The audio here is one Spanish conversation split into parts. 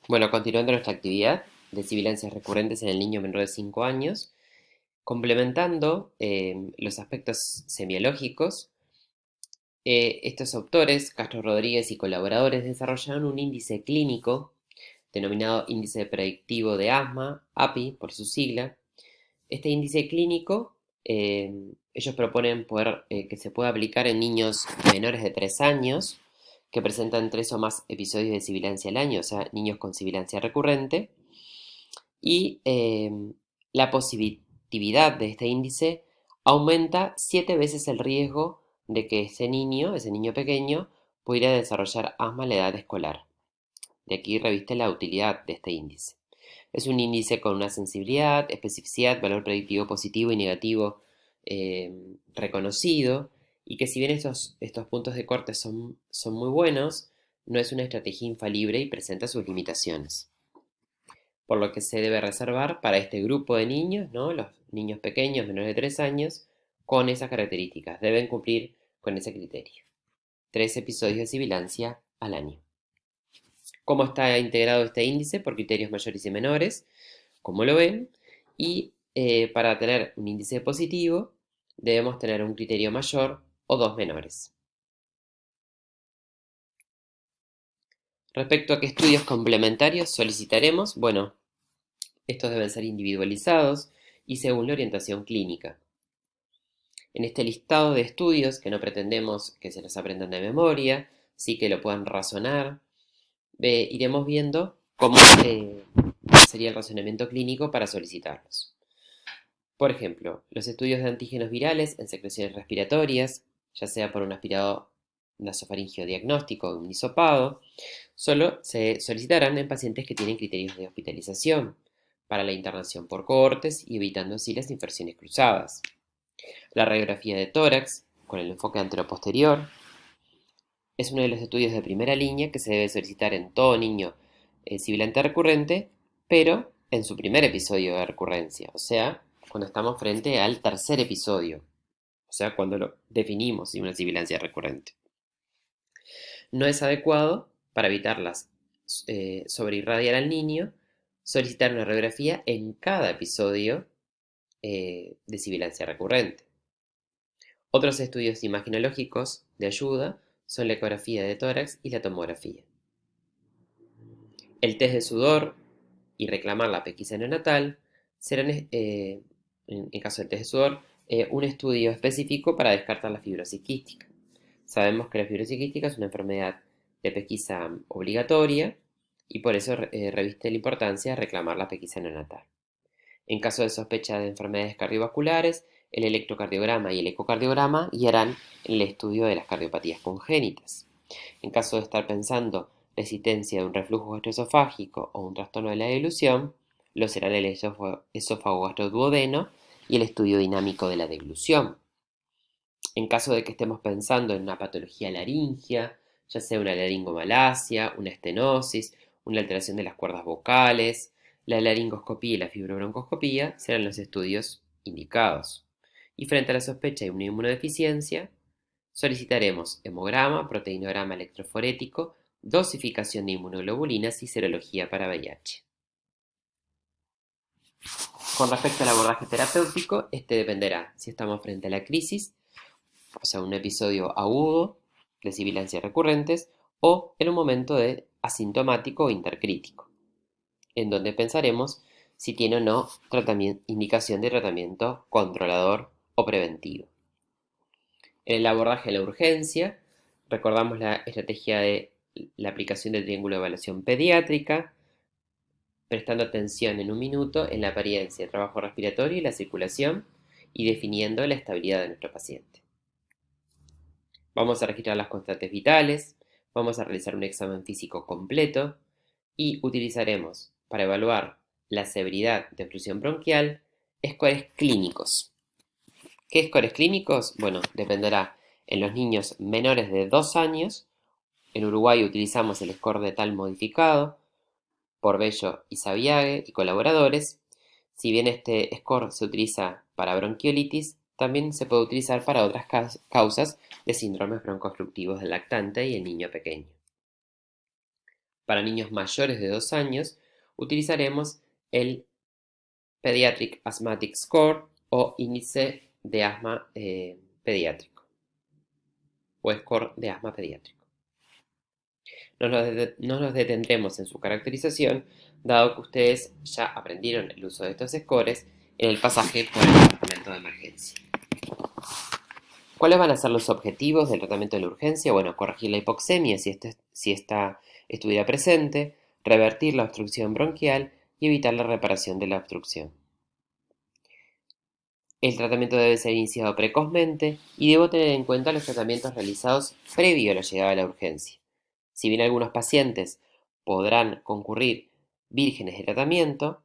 Bueno, continuando nuestra actividad de sibilancias recurrentes en el niño menor de 5 años, complementando los aspectos semiológicos, estos autores, Castro Rodríguez y colaboradores, desarrollaron un índice clínico denominado Índice Predictivo de Asma, API por su sigla. Este índice clínico, ellos proponen que se pueda aplicar en niños menores de 3 años que presentan 3 o más episodios de sibilancia al año, o sea, niños con sibilancia recurrente, y la positividad de este índice aumenta 7 veces el riesgo de que ese niño pequeño, pudiera desarrollar asma a la edad escolar. De aquí reviste la utilidad de este índice. Es un índice con una sensibilidad, especificidad, valor predictivo positivo y negativo reconocido, y que si bien estos puntos de corte son muy buenos, no es una estrategia infalible y presenta sus limitaciones, por lo que se debe reservar para este grupo de niños, ¿no? Los niños pequeños, menores de 3 años, con esas características. Deben cumplir con ese criterio. 3 episodios de sibilancia al año. ¿Cómo está integrado este índice? Por criterios mayores y menores, como lo ven, y para tener un índice positivo debemos tener un criterio mayor o dos menores. Respecto a qué estudios complementarios solicitaremos, bueno, estos deben ser individualizados y según la orientación clínica. En este listado de estudios, que no pretendemos que se los aprendan de memoria, sí que lo puedan razonar, iremos viendo cómo sería el razonamiento clínico para solicitarlos. Por ejemplo, los estudios de antígenos virales en secreciones respiratorias, ya sea por un aspirado nasofaringeo diagnóstico o un hisopado, solo se solicitarán en pacientes que tienen criterios de hospitalización para la internación por cohortes y evitando así las infecciones cruzadas. La radiografía de tórax, con el enfoque anteroposterior, es uno de los estudios de primera línea que se debe solicitar en todo niño sibilante recurrente, pero en su primer episodio de recurrencia, o sea, cuando estamos frente al tercer episodio, o sea, cuando lo definimos una sibilancia recurrente. No es adecuado, para evitarlas sobreirradiar al niño, solicitar una radiografía en cada episodio de sibilancia recurrente. Otros estudios imaginológicos de ayuda son la ecografía de tórax y la tomografía. El test de sudor y reclamar la pesquisa neonatal serán, en caso del test de sudor, un estudio específico para descartar la fibrosis quística. Sabemos que la fibrosis quística es una enfermedad de pesquisa obligatoria y por eso reviste la importancia de reclamar la pesquisa neonatal. En caso de sospecha de enfermedades cardiovasculares, el electrocardiograma y el ecocardiograma guiarán en el estudio de las cardiopatías congénitas. En caso de estar pensando la existencia de un reflujo gastroesofágico o un trastorno de la deglución, lo serán el esófago gastroduodeno y el estudio dinámico de la deglución. En caso de que estemos pensando en una patología laringia, ya sea una laringomalacia, una estenosis, una alteración de las cuerdas vocales, la laringoscopía y la fibrobroncoscopía serán los estudios indicados. Y frente a la sospecha de una inmunodeficiencia, solicitaremos hemograma, proteinograma electroforético, dosificación de inmunoglobulinas y serología para VIH. Con respecto al abordaje terapéutico, este dependerá si estamos frente a la crisis, o sea, un episodio agudo de sibilancias recurrentes, o en un momento de asintomático o intercrítico, en donde pensaremos si tiene o no indicación de tratamiento controlador o preventivo. En el abordaje de la urgencia, recordamos la estrategia de la aplicación del triángulo de evaluación pediátrica, prestando atención en un minuto en la apariencia, el trabajo respiratorio y la circulación, y definiendo la estabilidad de nuestro paciente. Vamos a registrar las constantes vitales, vamos a realizar un examen físico completo y utilizaremos para evaluar la severidad de obstrucción bronquial scores clínicos. ¿Qué scores clínicos? Bueno, dependerá en los niños menores de 2 años. En Uruguay utilizamos el score de tal modificado por Bello y Saviage y colaboradores. Si bien este score se utiliza para bronquiolitis, también se puede utilizar para otras causas de síndromes broncoobstructivos del lactante y el niño pequeño. Para niños mayores de 2 años, utilizaremos el Pediatric Asthmatic Score o índice de asma pediátrico o score de asma pediátrico. No nos detendremos en su caracterización, dado que ustedes ya aprendieron el uso de estos scores en el pasaje por el departamento de emergencia. ¿Cuáles van a ser los objetivos del tratamiento de la urgencia? Bueno, corregir la hipoxemia si esta estuviera presente, revertir la obstrucción bronquial y evitar la reparación de la obstrucción. El tratamiento debe ser iniciado precozmente y debo tener en cuenta los tratamientos realizados previo a la llegada de la urgencia. Si bien algunos pacientes podrán concurrir vírgenes de tratamiento,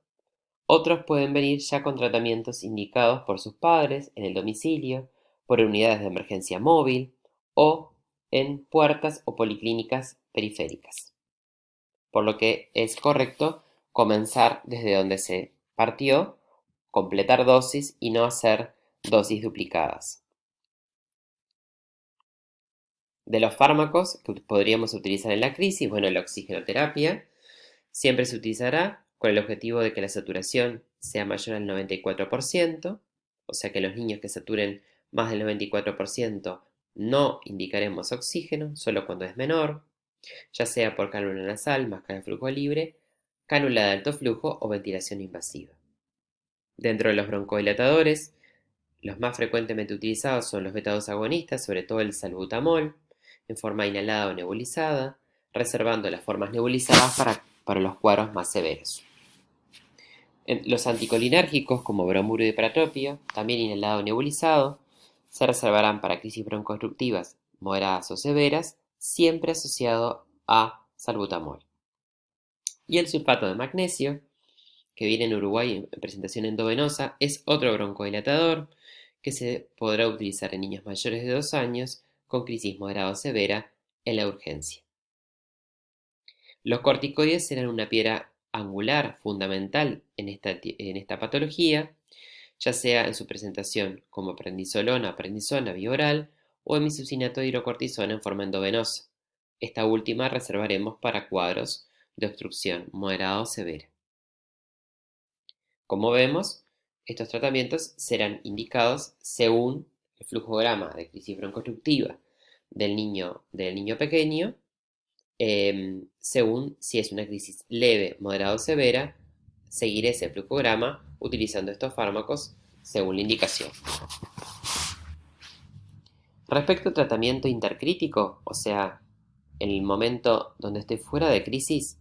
otros pueden venir ya con tratamientos indicados por sus padres en el domicilio, por unidades de emergencia móvil o en puertas o policlínicas periféricas. Por lo que es correcto comenzar desde donde se partió, completar dosis y no hacer dosis duplicadas. De los fármacos que podríamos utilizar en la crisis, bueno, la oxigenoterapia siempre se utilizará con el objetivo de que la saturación sea mayor al 94%, o sea que los niños que saturen más del 94% no indicaremos oxígeno, solo cuando es menor, ya sea por cánula nasal, máscara de flujo libre, cánula de alto flujo o ventilación invasiva. Dentro de los broncodilatadores, los más frecuentemente utilizados son los beta-2 agonistas, sobre todo el salbutamol, en forma inhalada o nebulizada, reservando las formas nebulizadas para los cuadros más severos. Los anticolinérgicos, como bromuro y ipratropio, también inhalado o nebulizado, se reservarán para crisis broncoobstructivas moderadas o severas, siempre asociado a salbutamol. Y el sulfato de magnesio, que viene en Uruguay en presentación endovenosa, es otro broncodilatador que se podrá utilizar en niños mayores de 2 años con crisis moderada o severa en la urgencia. Los corticoides serán una piedra angular fundamental en esta patología, ya sea en su presentación como prednisolona o prednisona vía oral o hemisucinato de hidrocortisona en forma endovenosa. Esta última reservaremos para cuadros de obstrucción moderada o severa. Como vemos, estos tratamientos serán indicados según el flujograma de crisis broncoobstructiva del niño pequeño, según si es una crisis leve, moderada o severa, seguir ese flujograma utilizando estos fármacos según la indicación. Respecto al tratamiento intercrítico, o sea, en el momento donde esté fuera de crisis,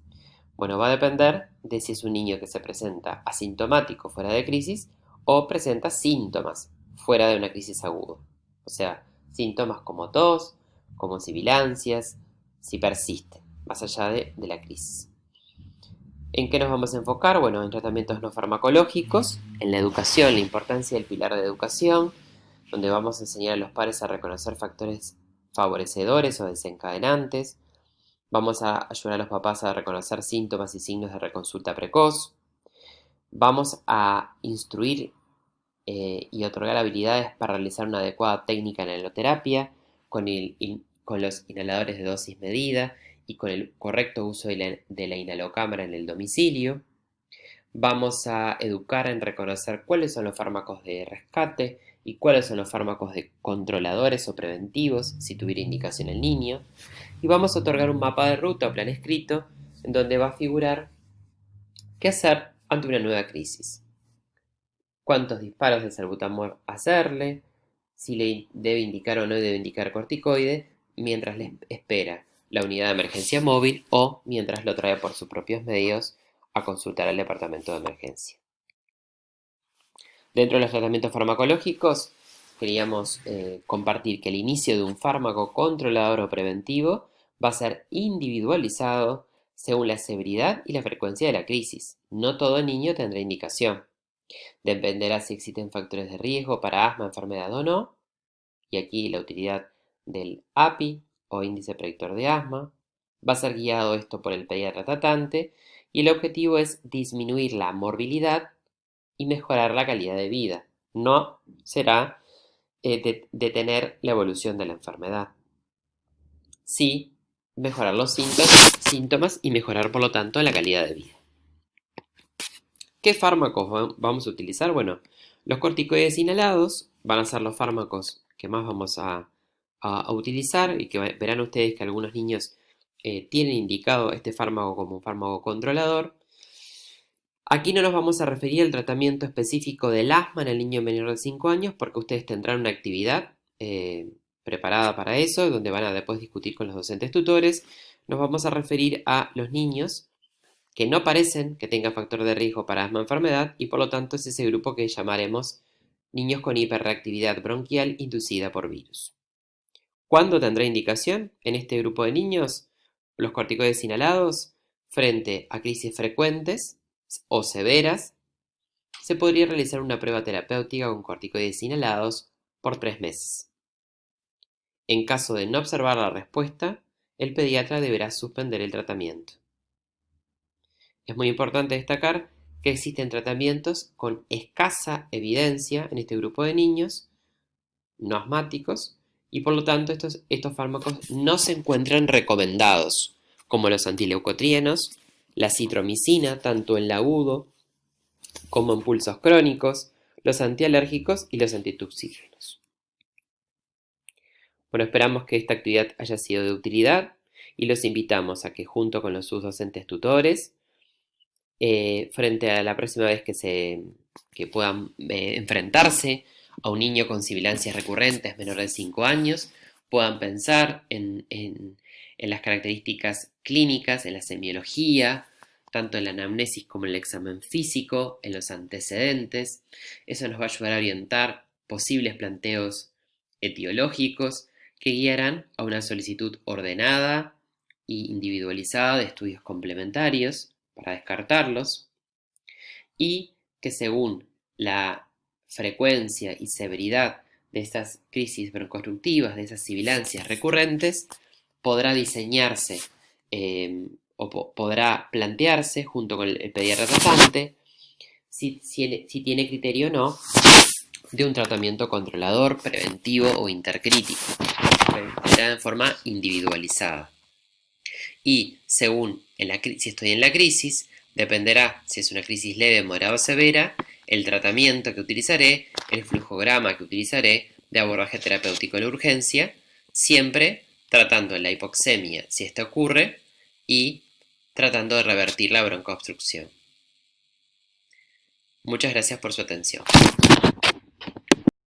bueno, va a depender de si es un niño que se presenta asintomático fuera de crisis o presenta síntomas fuera de una crisis aguda. O sea, síntomas como tos, como sibilancias, si persiste, más allá de la crisis. ¿En qué nos vamos a enfocar? Bueno, en tratamientos no farmacológicos, en la educación, la importancia del pilar de educación, donde vamos a enseñar a los padres a reconocer factores favorecedores o desencadenantes. Vamos a ayudar a los papás a reconocer síntomas y signos de reconsulta precoz. Vamos a instruir y otorgar habilidades para realizar una adecuada técnica en inhaloterapia con los inhaladores de dosis medida y con el correcto uso de la inhalocámara en el domicilio. Vamos a educar en reconocer cuáles son los fármacos de rescate y cuáles son los fármacos de controladores o preventivos si tuviera indicación el niño. Y vamos a otorgar un mapa de ruta o plan escrito en donde va a figurar qué hacer ante una nueva crisis. Cuántos disparos de salbutamol hacerle, si le debe indicar o no debe indicar corticoide, mientras le espera la unidad de emergencia móvil o mientras lo trae por sus propios medios a consultar al departamento de emergencia. Dentro de los tratamientos farmacológicos, queríamos compartir que el inicio de un fármaco controlador o preventivo va a ser individualizado según la severidad y la frecuencia de la crisis. No todo niño tendrá indicación. Dependerá si existen factores de riesgo para asma, enfermedad o no, y aquí la utilidad del API o índice predictor de asma. Va a ser guiado esto por el pediatra tratante y el objetivo es disminuir la morbilidad y mejorar la calidad de vida. No será detener la evolución de la enfermedad. Sí mejorar los síntomas y mejorar, por lo tanto, la calidad de vida. ¿Qué fármacos vamos a utilizar? Bueno, los corticoides inhalados van a ser los fármacos que más vamos a utilizar y que verán ustedes que algunos niños tienen indicado este fármaco como un fármaco controlador. Aquí no nos vamos a referir al tratamiento específico del asma en el niño menor de 5 años porque ustedes tendrán una actividad preparada para eso, donde van a después discutir con los docentes tutores. Nos vamos a referir a los niños que no parecen que tengan factor de riesgo para asma enfermedad y por lo tanto es ese grupo que llamaremos niños con hiperreactividad bronquial inducida por virus. ¿Cuándo tendrá indicación? En este grupo de niños, los corticoides inhalados, frente a crisis frecuentes o severas, se podría realizar una prueba terapéutica con corticoides inhalados por 3 meses. En caso de no observar la respuesta, el pediatra deberá suspender el tratamiento. Es muy importante destacar que existen tratamientos con escasa evidencia en este grupo de niños no asmáticos y por lo tanto estos fármacos no se encuentran recomendados, como los antileucotrienos, la citromicina, tanto en el agudo como en pulsos crónicos, los antialérgicos y los antituxígenos. Bueno, esperamos que esta actividad haya sido de utilidad y los invitamos a que junto con sus docentes tutores, frente a la próxima vez que puedan enfrentarse a un niño con sibilancias recurrentes menor de 5 años, puedan pensar en las características clínicas, en la semiología, tanto en la anamnesis como en el examen físico, en los antecedentes. Eso nos va a ayudar a orientar posibles planteos etiológicos que guiarán a una solicitud ordenada e individualizada de estudios complementarios para descartarlos y que según la frecuencia y severidad de estas crisis broncoobstructivas, de esas sibilancias recurrentes, podrá diseñarse o podrá plantearse junto con el pediatra tratante si tiene criterio o no de un tratamiento controlador, preventivo o intercrítico, será en forma individualizada. Y según si estoy en la crisis, dependerá si es una crisis leve, moderada o severa, el tratamiento que utilizaré, el flujograma que utilizaré de abordaje terapéutico en la urgencia, siempre tratando en la hipoxemia si esto ocurre y tratando de revertir la broncoobstrucción. Muchas gracias por su atención.